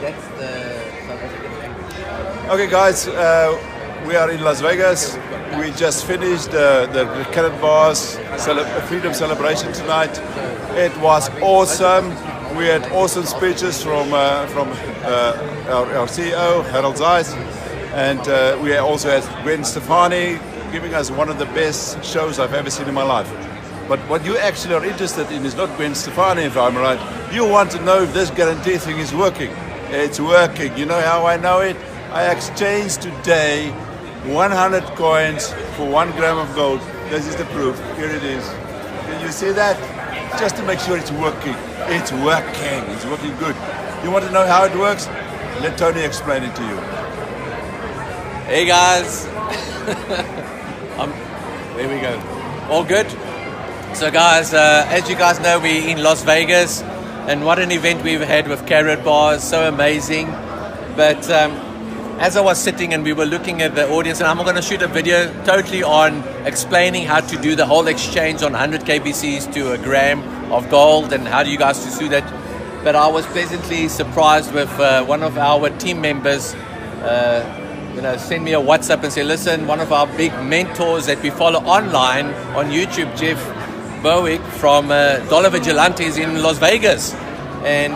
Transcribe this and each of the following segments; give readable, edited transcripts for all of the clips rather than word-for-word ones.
that's the South African language. Okay, guys, we are in Las Vegas. We just finished the Karatbars Freedom Celebration tonight. It was awesome. We had awesome speeches from our CEO, Harold Zeiss, and we also had Gwen Stefani giving us one of the best shows I've ever seen in my life. But what you actually are interested in is not Gwen Stefani, if I'm right. You want to know if this guarantee thing is working. It's working. You know how I know it? I exchanged today 100 coins for 1 gram of gold. This is the proof. Here it is. Can you see that? Just to make sure it's working. It's working. It's working good. You want to know how it works? Let Tony explain it to you. Hey guys. There we go. All good? So guys, as you guys know, we're in Las Vegas, and what an event we've had with Karatbars, so amazing. But as I was sitting and we were looking at the audience, and I'm going to shoot a video totally on explaining how to do the whole exchange on 100 KBCs to a gram of gold and how do you guys to do that. But I was pleasantly surprised with one of our team members send me a WhatsApp and say, listen, one of our big mentors that we follow online on YouTube, Jeff Bowick from Dollar Vigilante, is in Las Vegas, and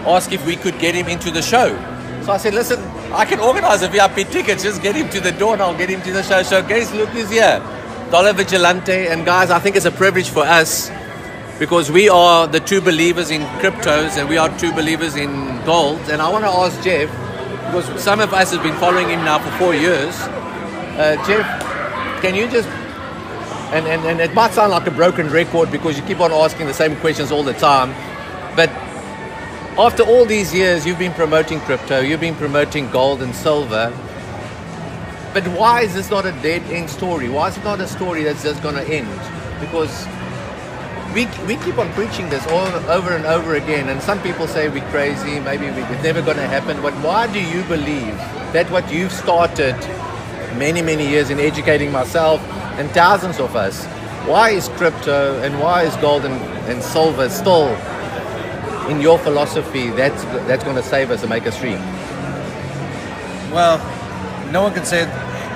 asked if we could get him into the show. So I said, listen, I can organize a VIP ticket, just get him to the door and I'll get him to the show. So guys, look who's here, Dollar Vigilante. And guys, I think it's a privilege for us because we are the true believers in cryptos and we are true believers in gold. And I want to ask Jeff, because some of us have been following him now for 4 years. Jeff, can you just, and it might sound like a broken record because you keep on asking the same questions all the time, but after all these years, you've been promoting crypto, you've been promoting gold and silver, but why is this not a dead-end story? Why is it not a story that's just going to end? Because we keep on preaching this over and over again, and some people say we're crazy, maybe it's never going to happen, but why do you believe that what you've started many, many years in educating myself and thousands of us, why is crypto and why is gold and silver still, in your philosophy, that's going to save us and make us free? Well, no one can save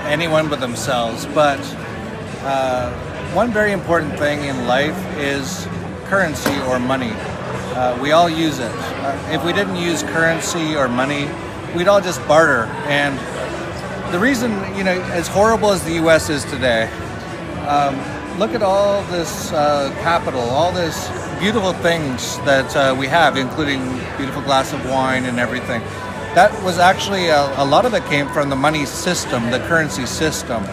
anyone but themselves, but one very important thing in life is currency or money. We all use it. If we didn't use currency or money, we'd all just barter. And the reason, as horrible as the US is today, look at all this capital, all this beautiful things that we have, including beautiful glass of wine and everything. That was actually, a lot of it came from the money system, the currency system.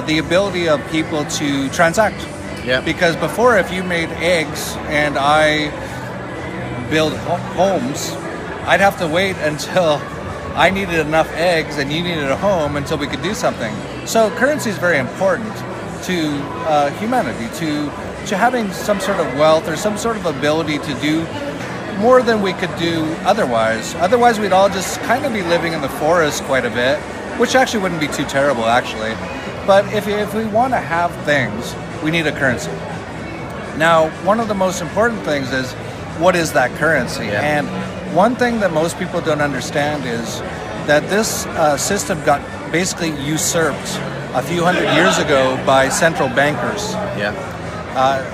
The ability of people to transact. Yeah. Because before, if you made eggs and I build homes, I'd have to wait until I needed enough eggs and you needed a home until we could do something. So currency is very important to humanity, to having some sort of wealth or some sort of ability to do more than we could do otherwise. Otherwise, we'd all just kind of be living in the forest quite a bit, which actually wouldn't be too terrible, actually. But if we want to have things, we need a currency. Now, one of the most important things is, what is that currency? Yeah. And one thing that most people don't understand is that this system got basically usurped a few hundred years ago by central bankers. Yeah.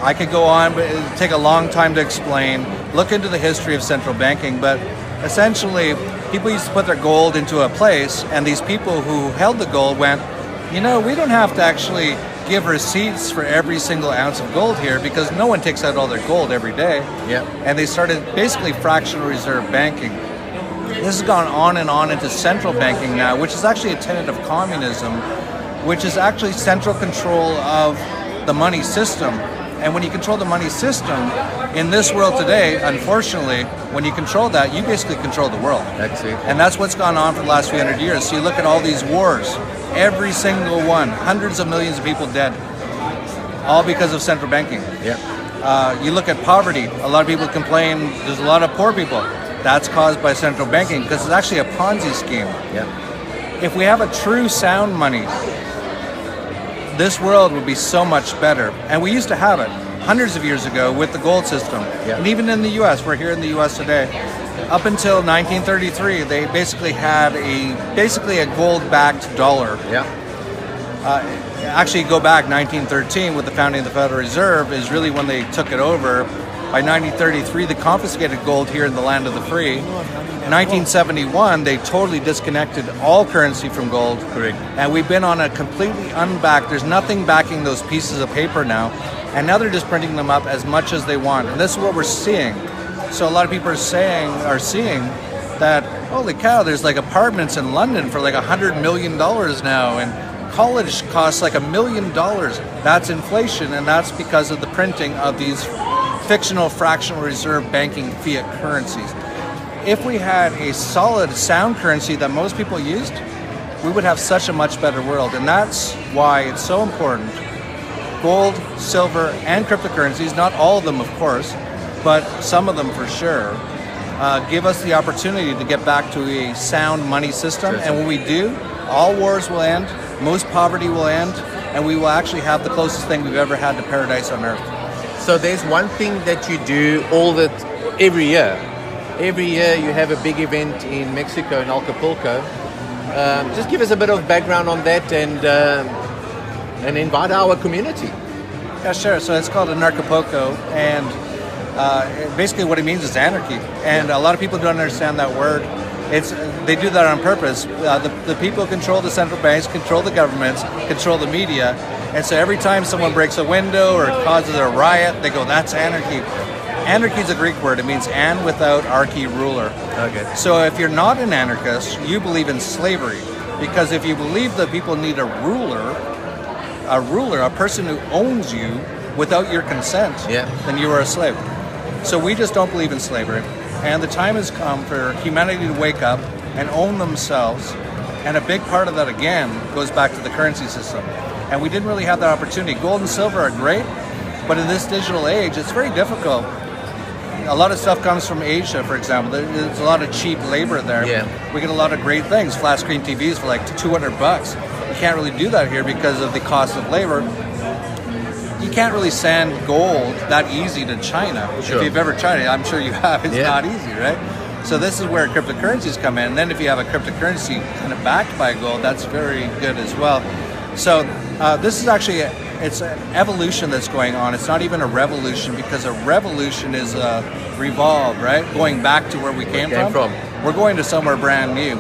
I could go on, but it would take a long time to explain. Look into the history of central banking, but essentially, people used to put their gold into a place, and these people who held the gold went, we don't have to actually give receipts for every single ounce of gold here because no one takes out all their gold every day. Yeah. And they started basically fractional reserve banking. This has gone on and on into central banking now, which is actually a tenet of communism, which is actually central control of the money system. And when you control the money system in this world today, unfortunately, when you control that, you basically control the world. That's it. And that's what's gone on for the last few hundred years. So you look at all these wars, every single one, hundreds of millions of people dead, all because of central banking. Yeah. You look at poverty, a lot of people complain there's a lot of poor people. That's caused by central banking because it's actually a Ponzi scheme. Yeah. If we have a true sound money, this world would be so much better. And we used to have it hundreds of years ago with the gold system. Yeah. And even in the US, we're here in the US today. up until 1933, they basically had a gold-backed dollar. Yeah. Actually, go back 1913 with the founding of the Federal Reserve is really when they took it over. By 1933, they confiscated gold here in the land of the free. In 1971, they totally disconnected all currency from gold. Correct. And we've been on a completely unbacked, there's nothing backing those pieces of paper now. And now they're just printing them up as much as they want. And this is what we're seeing. So a lot of people are seeing that, holy cow, there's like apartments in London for like $100 million now. And college costs like $1 million. That's inflation, and that's because of the printing of these fictional fractional reserve banking fiat currencies. If we had a solid, sound currency that most people used, we would have such a much better world. And that's why it's so important. Gold, silver, and cryptocurrencies, not all of them, of course, but some of them for sure, give us the opportunity to get back to a sound money system. And when we do, all wars will end, most poverty will end, and we will actually have the closest thing we've ever had to paradise on earth. So there's one thing that you do every year. Every year you have a big event in Mexico, in Acapulco. Just give us a bit of background on that and invite our community. Yeah, sure. So it's called Anarchapulco, and basically what it means is anarchy. And a lot of people don't understand that word. They do that on purpose. The people control the central banks, control the governments, control the media. And so every time someone breaks a window or causes a riot, they go, that's anarchy. Anarchy is a Greek word. It means "and" without archy, ruler. Okay. So if you're not an anarchist, you believe in slavery. Because if you believe that people need a ruler, a person who owns you without your consent, then you are a slave. So we just don't believe in slavery. And the time has come for humanity to wake up and own themselves. And a big part of that, again, goes back to the currency system. And we didn't really have that opportunity. Gold and silver are great, but in this digital age, it's very difficult. A lot of stuff comes from Asia, for example. There's a lot of cheap labor there. Yeah. We get a lot of great things, flat screen TVs for like $200. You can't really do that here because of the cost of labor. You can't really send gold that easy to China. Sure. If you've ever tried it, I'm sure you have. It's not easy, right? So this is where cryptocurrencies come in. And then if you have a cryptocurrency kind of backed by gold, that's very good as well. So this is actually, it's an evolution that's going on. It's not even a revolution, because a revolution is a revolve, right? Going back to where we came from. We're going to somewhere brand new.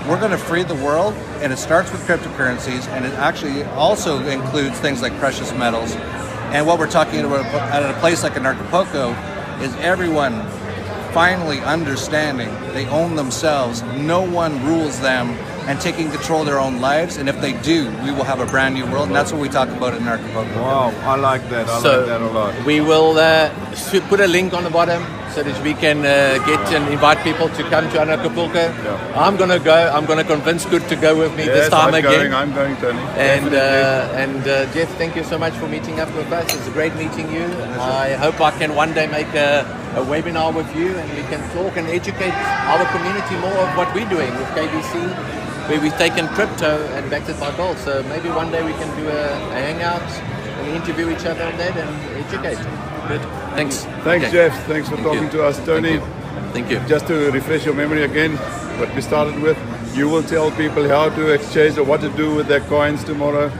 We're going to free the world, and it starts with cryptocurrencies, and it actually also includes things like precious metals. And what we're talking about at a place like Anarchapulco is everyone finally understanding they own themselves, no one rules them, and taking control of their own lives. And if they do, we will have a brand new world, and that's what we talk about in Anarchapulco. Wow, I like that. I like that a lot. We will put a link on the bottom so that we can get and invite people to come to Anarchapulco. Yeah. I'm going to go. I'm going to convince Kurt to go with me this time again. I'm going, Tony. And Jeff, thank you so much for meeting up with us. It's great meeting you. I hope I can one day make a webinar with you, and we can talk and educate our community more of what we're doing with KBC, where we've taken crypto and backed it by gold. So maybe one day we can do a hangout and interview each other on that and educate. Good. Thanks. Thanks, Jeff. Thanks for talking to us, Tony. Thank you. Just to refresh your memory again, what we started with, you will tell people how to exchange or what to do with their coins tomorrow.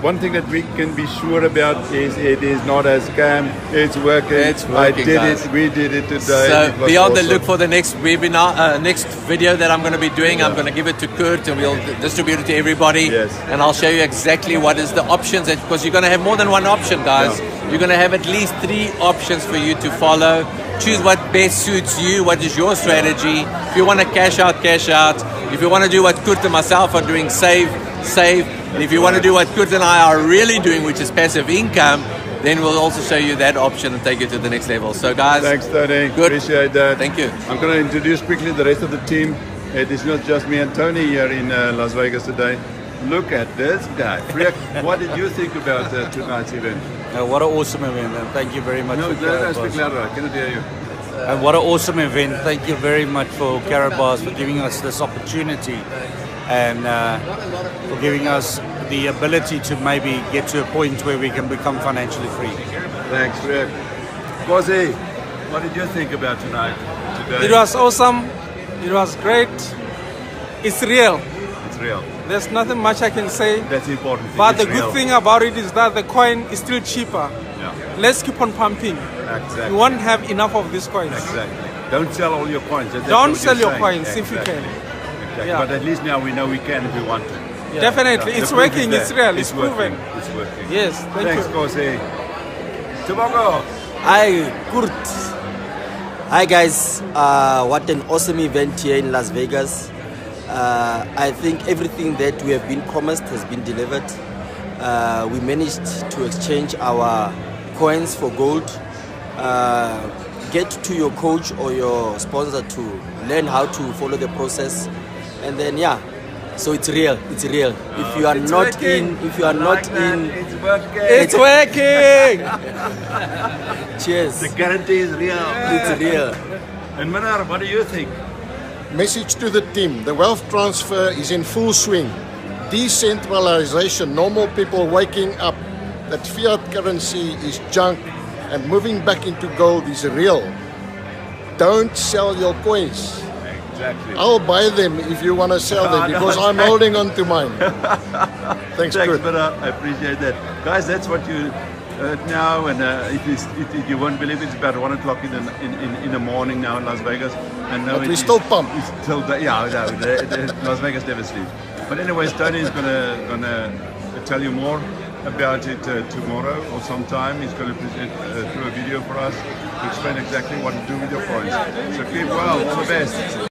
One thing that we can be sure about is it is not a scam. It's working. I did guys. it. We did it today. So be on the look for the next webinar, next video that I'm going to be doing. I'm going to give it to Kurt, and we'll distribute it to everybody. Yes. And I'll show you exactly what is the options, because you're going to have more than one option, guys. Yeah. You're going to have at least 3 options for you to follow. Choose what best suits you. What is your strategy? If you want to cash out, cash out. If you want to do what Kurt and myself are doing, save. And if you want to do what Kurt and I are really doing, which is passive income, then we'll also show you that option and take you to the next level. So guys, thanks, Tony. Good. Appreciate that. Thank you. I'm going to introduce quickly the rest of the team. It is not just me and Tony here in Las Vegas today. Look at this guy. Frick, what did you think about tonight's event? What an awesome event, and thank you very much for Carrot speak Bars. louder. I cannot hear you. And what an awesome event. Thank you very much for Carrot Bars for giving us this opportunity and for giving us the ability to maybe get to a point where we can become financially free. Thanks, Rick. Quasi, what did you think about tonight's today? It was awesome. It was great. It's real. It's real. There's nothing much I can say. That's the important thing. But It's the real. good thing about it is that the coin is still cheaper. Yeah, Let's keep on pumping. exactly. You won't have enough of these coins. Exactly. Don't sell all your coins. That's Don't what sell you're your saying. coins if you can. Exactly. Yeah. But at least now we know we can if we want to. Definitely. Yeah. It's The proof is working. there. It's real. It's proven. Working. It's working. Yes. Thank Thanks, you. Kosi. Tobago. Hi, Kurt. Hi guys, what an awesome event here in Las Vegas. I think everything that we have been promised has been delivered. We managed to exchange our coins for gold. Get to your coach or your sponsor to learn how to follow the process, and then so it's real. It's real. If you are It's not working. in, if you are not in, It's working. It's working. cheers. The guarantee is real. It's real. And Manar, what do you think? Message to the team. The wealth transfer is in full swing. Decentralization, normal people waking up that fiat currency is junk and moving back into gold is real. Don't sell your coins. Exactly. I'll buy them if you want to sell them because I'm holding on to mine. Thanks, Thanks, Kurt. Manar. I appreciate that. Guys, that's what you heard now, and you won't believe it, it's about 1 o'clock in the morning now in Las Vegas. And But we still pump. Las Vegas never sleeps. But anyways, Tony is gonna tell you more about it tomorrow or sometime. He's going to present through a video for us to explain exactly what to do with your coins. So keep well, all the best.